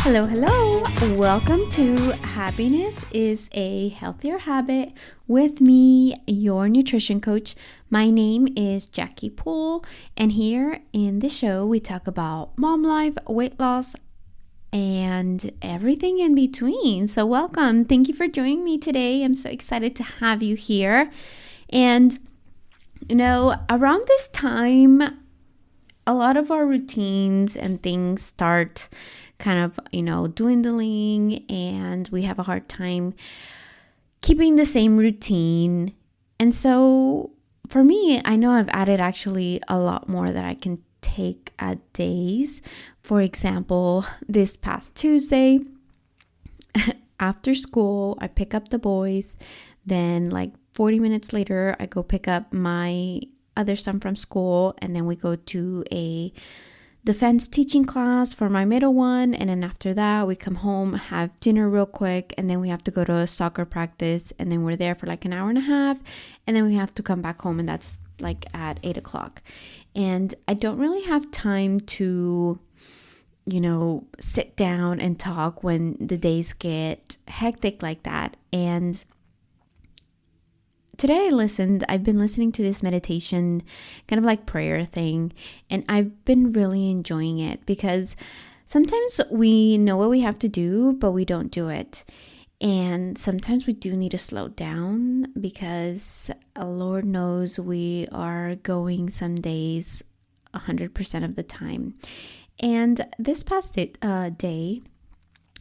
Hello, hello. Welcome to Happiness is a Healthier Habit with me, your nutrition coach. My name is Jackie Poole, and here in the show, we talk about mom life, weight loss, and everything in between. So, welcome. Thank you for joining me today. I'm so excited to have you here. And, around this time, a lot of our routines and things start kind of, dwindling, and we have a hard time keeping the same routine. And so for me, I know I've added actually a lot more that I can take at days. For example, this past Tuesday, after school, I pick up the boys. Then 40 minutes later, I go pick up my other son from school, and then we go to a defense teaching class for my middle one, and then after that we come home, have dinner real quick, and then we have to go to a soccer practice, and then we're there for an hour and a half, and then we have to come back home, and that's at 8 o'clock. And I don't really have time to sit down and talk when the days get hectic like that. And today I've been listening to this meditation, kind of like prayer thing, and I've been really enjoying it because sometimes we know what we have to do, but we don't do it. And sometimes we do need to slow down because Lord knows we are going some days 100% of the time. And this past day,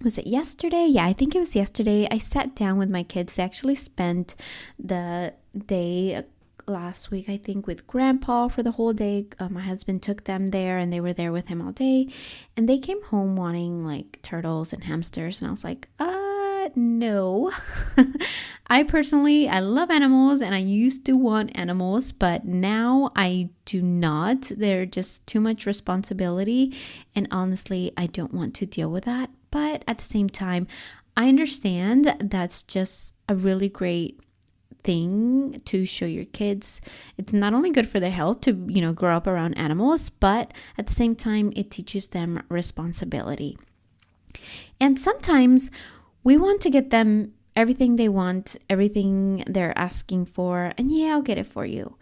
was it yesterday? Yeah, I think it was yesterday. I sat down with my kids. They actually spent the day last week, I think, with Grandpa for the whole day. My husband took them there, and they were there with him all day. And they came home wanting turtles and hamsters. And I was like, no. I love animals, and I used to want animals, but now I do not. They're just too much responsibility. And honestly, I don't want to deal with that. But at the same time, I understand that's just a really great thing to show your kids. It's not only good for their health to, grow up around animals, but at the same time, it teaches them responsibility. And sometimes we want to get them everything they want, everything they're asking for, and yeah, I'll get it for you.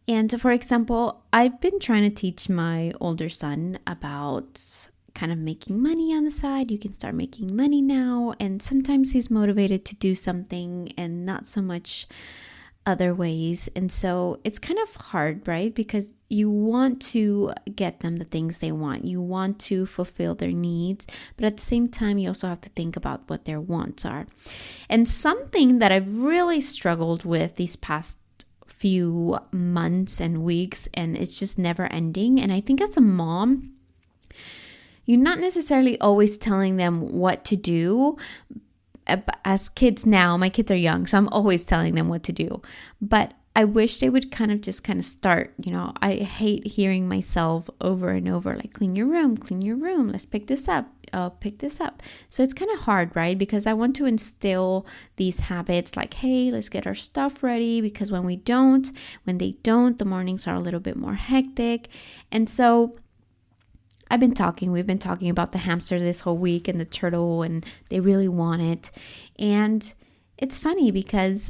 And for example, I've been trying to teach my older son about kind of making money on the side. You can start making money now. And sometimes he's motivated to do something and not so much other ways. And so it's kind of hard, right? Because you want to get them the things they want. You want to fulfill their needs. But at the same time, you also have to think about what their wants are. And something that I've really struggled with these past few months and weeks, and it's just never ending. And I think as a mom, you're not necessarily always telling them what to do. As kids now, my kids are young, so I'm always telling them what to do. But I wish they would kind of start, I hate hearing myself over and over, clean your room, let's pick this up, pick this up. So it's kind of hard, right? Because I want to instill these habits hey, let's get our stuff ready, because when they don't, the mornings are a little bit more hectic. And so we've been talking about the hamster this whole week and the turtle, and they really want it. And it's funny because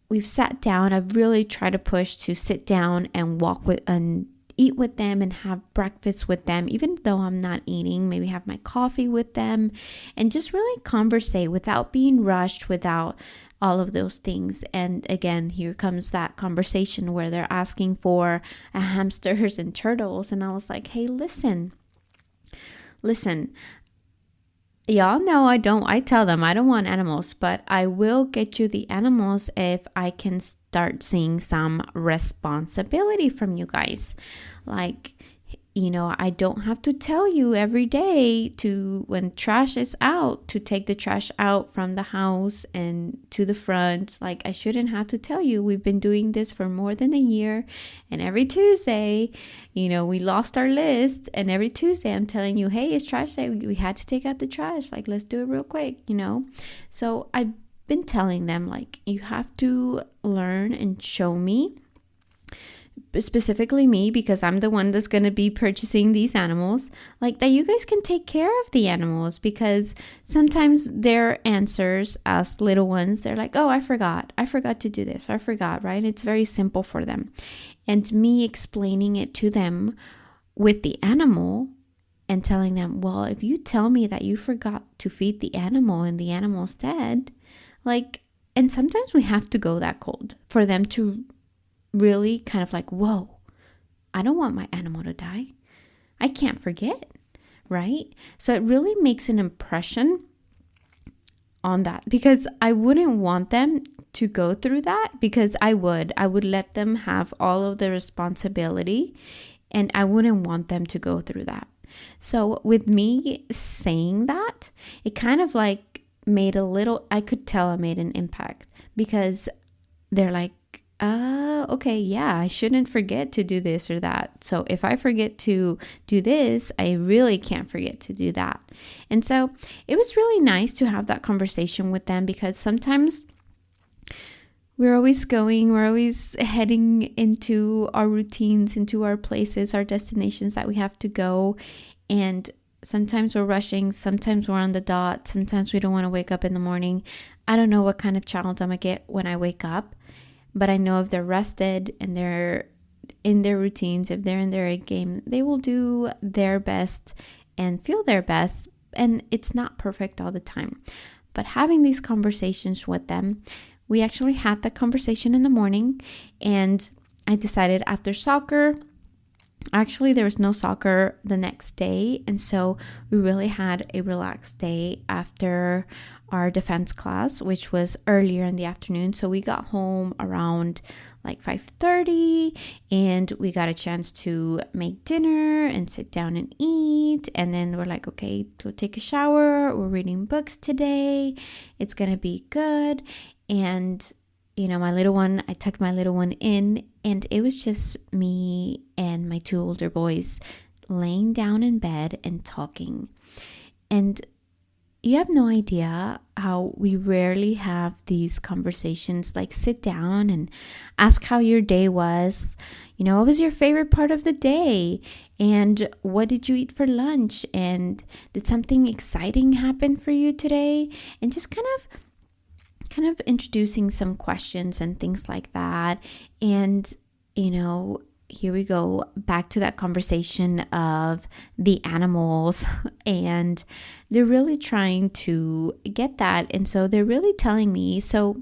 we've sat down. I've really tried to push to sit down and walk with and eat with them and have breakfast with them, even though I'm not eating, maybe have my coffee with them and just really conversate without being rushed, without all of those things. And again, here comes that conversation where they're asking for hamsters and turtles. And I was like, hey, listen, y'all know I tell them I don't want animals, but I will get you the animals if I can start seeing some responsibility from you guys. I don't have to tell you every day when trash is out, to take the trash out from the house and to the front. I shouldn't have to tell you. We've been doing this for more than a year. And every Tuesday, we lost our list. And every Tuesday I'm telling you, hey, it's trash day. We had to take out the trash. Let's do it real quick, So I've been telling them, you have to learn and show me specifically me, because I'm the one that's going to be purchasing these animals, like that you guys can take care of the animals, because sometimes their answers as little ones, they're like, oh, I forgot to do this, or I forgot, right? It's very simple for them. And me explaining it to them with the animal and telling them, well, if you tell me that you forgot to feed the animal and the animal's dead, like, and sometimes we have to go that cold for them to really kind of like, whoa, I don't want my animal to die. I can't forget, right? So it really makes an impression on that, because I wouldn't want them to go through that, because I would let them have all of the responsibility, and I wouldn't want them to go through that. So with me saying that, it kind of like made I could tell I made an impact, because they're like, okay, yeah, I shouldn't forget to do this or that. So if I forget to do this, I really can't forget to do that. And so it was really nice to have that conversation with them, because sometimes we're always heading into our routines, into our places, our destinations that we have to go. And sometimes we're rushing, sometimes we're on the dot, sometimes we don't want to wake up in the morning. I don't know what kind of child I'm going to get when I wake up. But I know if they're rested and they're in their routines, if they're in their game, they will do their best and feel their best. And it's not perfect all the time. But having these conversations with them, we actually had that conversation in the morning. And I decided after soccer, actually there was no soccer the next day. And so we really had a relaxed day after our defense class, which was earlier in the afternoon. So we got home around like 5:30, and we got a chance to make dinner and sit down and eat. And then we're like, okay, we'll take a shower. We're reading books today. It's going to be good. And, you know, I tucked my little one in, and it was just me and my two older boys laying down in bed and talking. And you have no idea how we rarely have these conversations, like sit down and ask how your day was. You know, what was your favorite part of the day? And what did you eat for lunch? And did something exciting happen for you today? And just kind of introducing some questions and things like that. And, you know, here we go back to that conversation of the animals, and they're really trying to get that. And so they're really telling me, so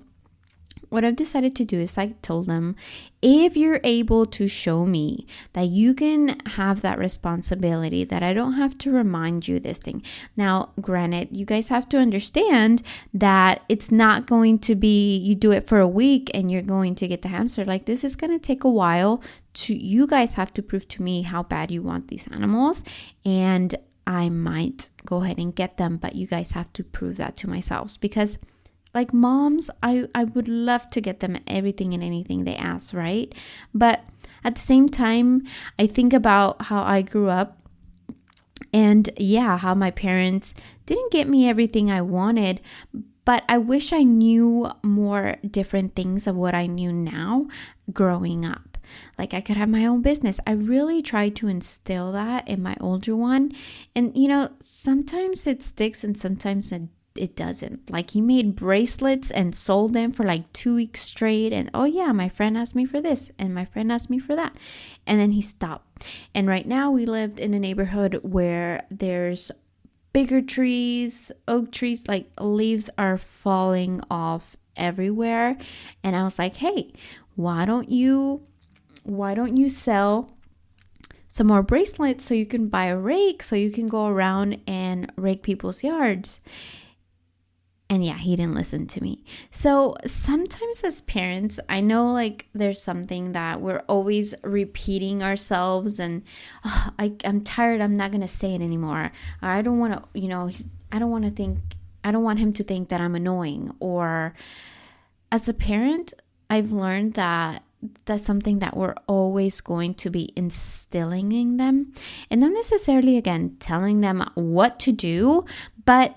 what I've decided to do is I told them, if you're able to show me that you can have that responsibility, that I don't have to remind you this thing. Now, granted, you guys have to understand that it's not going to be you do it for a week and you're going to get the hamster. Like, this is going to take a while. You guys have to prove to me how bad you want these animals, and I might go ahead and get them, but you guys have to prove that to myself, because like moms, I would love to get them everything and anything they ask, right? But at the same time, I think about how I grew up, and how my parents didn't get me everything I wanted, but I wish I knew more different things of what I knew now growing up. Like, I could have my own business. I really tried to instill that in my older one. And, you know, sometimes it sticks and sometimes it doesn't. Like, he made bracelets and sold them for like 2 weeks straight. And, oh yeah, my friend asked me for this and my friend asked me for that. And then he stopped. And right now we lived in a neighborhood where there's bigger trees, oak trees, like leaves are falling off everywhere. And I was like, hey, why don't you sell some more bracelets so you can buy a rake, so you can go around and rake people's yards? And he didn't listen to me. So sometimes as parents, I know like there's something that we're always repeating ourselves, and I'm tired. I'm not going to say it anymore. I don't want to, I don't want him to think that I'm annoying. Or as a parent, I've learned that that's something that we're always going to be instilling in them, and not necessarily, again, telling them what to do, but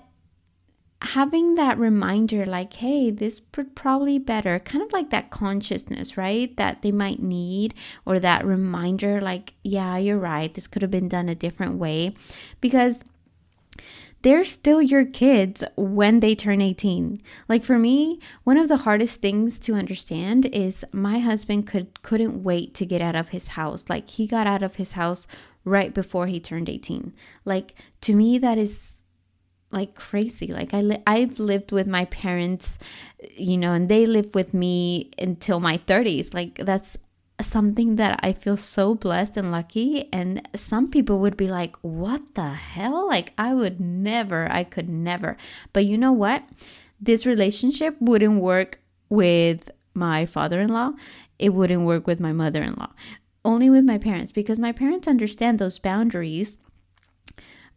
having that reminder, like, hey, this probably better, kind of like that consciousness, right, that they might need, or that reminder, like, yeah, you're right, this could have been done a different way, because they're still your kids when they turn 18. Like for me, one of the hardest things to understand is my husband couldn't wait to get out of his house. Like he got out of his house right before he turned 18. Like to me, that is like crazy. Like I've lived with my parents, and they lived with me until my 30s. Like that's something that I feel so blessed and lucky. And some people would be like, what the hell? Like I could never. But you know what? This relationship wouldn't work with my father-in-law. It wouldn't work with my mother-in-law. Only with my parents, because my parents understand those boundaries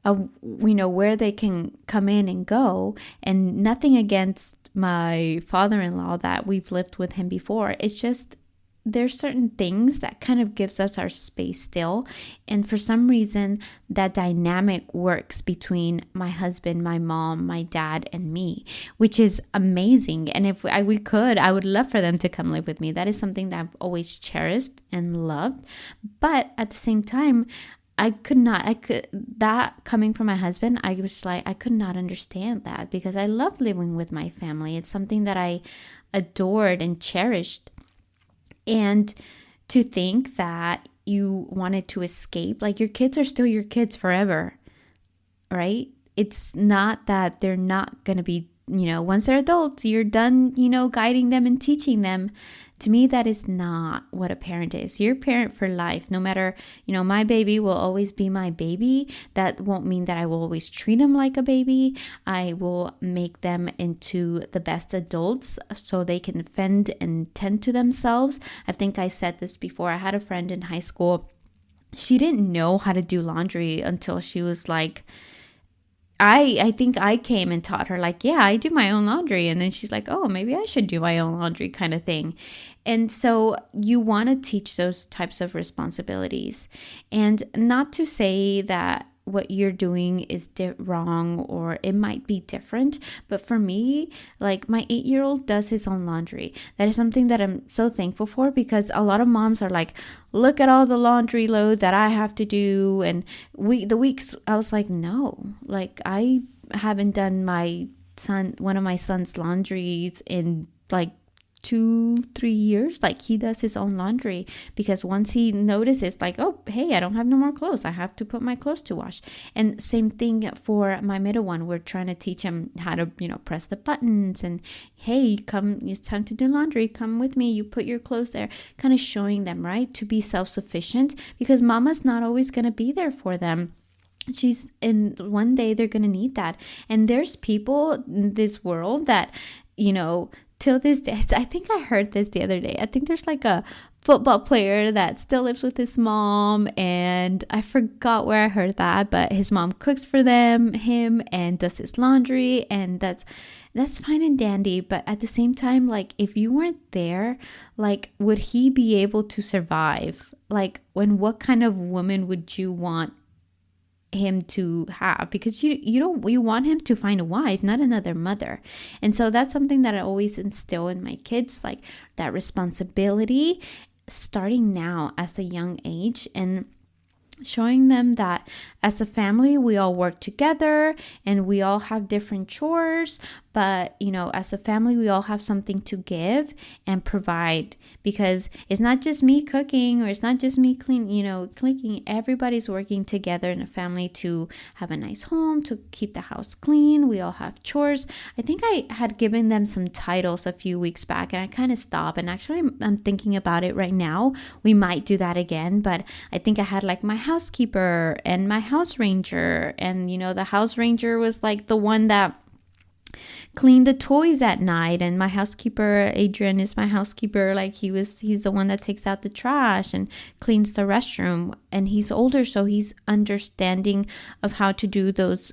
of where they can come in and go. And nothing against my father-in-law that we've lived with him before. It's just there's certain things that kind of gives us our space still. And for some reason, that dynamic works between my husband, my mom, my dad, and me, which is amazing. And if we could, I would love for them to come live with me. That is something that I've always cherished and loved. But at the same time, that coming from my husband, I was like, I could not understand that, because I love living with my family. It's something that I adored and cherished. And to think that you wanted to escape, like your kids are still your kids forever, right? It's not that they're not going to be, once they're adults, you're done, guiding them and teaching them. To me, that is not what a parent is. You're a parent for life. No matter, my baby will always be my baby. That won't mean that I will always treat them like a baby. I will make them into the best adults so they can fend and tend to themselves. I think I said this before. I had a friend in high school. She didn't know how to do laundry until she was like, I think I came and taught her, like, yeah, I do my own laundry. And then she's like, oh, maybe I should do my own laundry, kind of thing. And so you want to teach those types of responsibilities. And not to say that what you're doing is wrong, or it might be different. But for me, like my 8-year-old does his own laundry. That is something that I'm so thankful for, because a lot of moms are like, look at all the laundry load that I have to do. And the weeks I was like, no, like I haven't done one of my son's laundries in like 2-3 years. Like he does his own laundry, because once he notices, like, oh, hey, I don't have no more clothes, I have to put my clothes to wash. And same thing for my middle one. We're trying to teach him how to press the buttons, and hey, come, it's time to do laundry, come with me, you put your clothes there, kind of showing them, right, to be self-sufficient, because mama's not always going to be there for them. One day they're going to need that. And there's people in this world that till this day, I think I heard this the other day. I think there's like a football player that still lives with his mom, and I forgot where I heard that, but his mom cooks for him and does his laundry, and that's fine and dandy. But at the same time, like if you weren't there, like would he be able to survive? Like what kind of woman would you want him to have? Because you want him to find a wife, not another mother. And so that's something that I always instill in my kids, like that responsibility starting now as a young age, and showing them that as a family we all work together and we all have different chores, but as a family we all have something to give and provide, because it's not just me cooking, or it's not just me cleaning. Everybody's working together in a family to have a nice home, to keep the house clean. We all have chores. I think I had given them some titles a few weeks back, and I kind of stopped, and actually I'm thinking about it right now. We might do that again, but I think I had like my housekeeper and my house ranger, and the house ranger was like the one that clean the toys at night, and my housekeeper Adrian is my housekeeper, like he's the one that takes out the trash and cleans the restroom. And he's older, so he's understanding of how to do those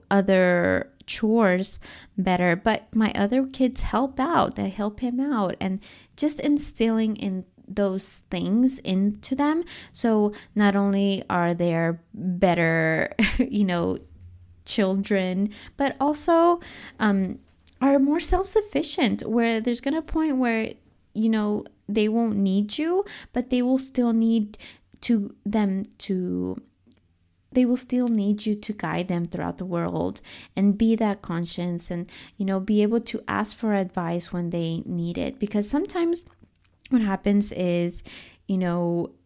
other chores better. But my other kids help out, they help him out, and just instilling in those things into them. So not only are there better children, but also are more self-sufficient, where there's gonna point where they won't need you, but they will still need you to guide them throughout the world and be that conscience, and be able to ask for advice when they need it. Because sometimes what happens is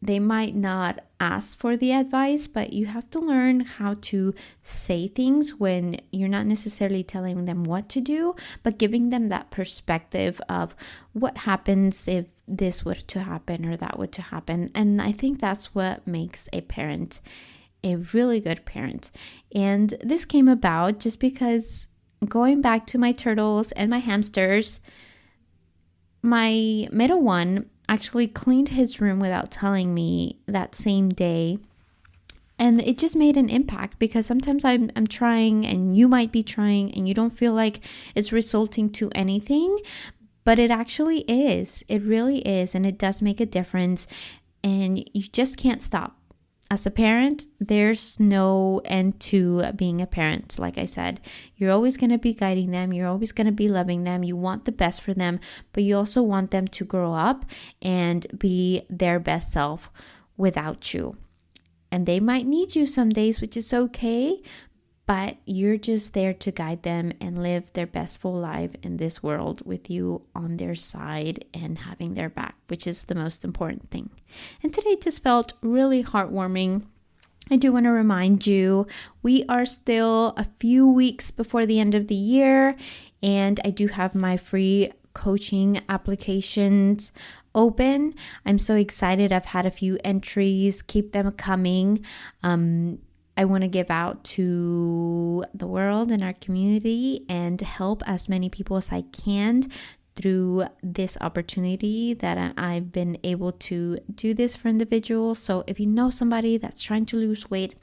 they might not ask for the advice, but you have to learn how to say things when you're not necessarily telling them what to do, but giving them that perspective of what happens if this were to happen or that were to happen. And I think that's what makes a parent a really good parent. And this came about just because, going back to my turtles and my hamsters, my middle one actually cleaned his room without telling me that same day. And it just made an impact, because sometimes I'm trying, and you might be trying, and you don't feel like it's resulting to anything, but it actually is. It really is. And it does make a difference, and you just can't stop. As a parent, there's no end to being a parent. Like I said, you're always going to be guiding them. You're always going to be loving them. You want the best for them, but you also want them to grow up and be their best self without you. And they might need you some days, which is okay, but you're just there to guide them and live their best full life in this world with you on their side and having their back, which is the most important thing. And today just felt really heartwarming. I do want to remind you, we are still a few weeks before the end of the year, and I do have my free coaching applications open. I'm so excited. I've had a few entries. Keep them coming. I want to give out to the world and our community and help as many people as I can through this opportunity that I've been able to do this for individuals. So if you know somebody that's trying to lose weight,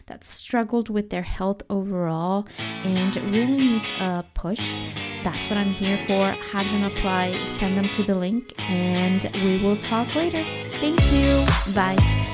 that's struggled with their health overall and really needs a push, that's what I'm here for. Have them apply, send them to the link, and we will talk later. Thank you. Bye.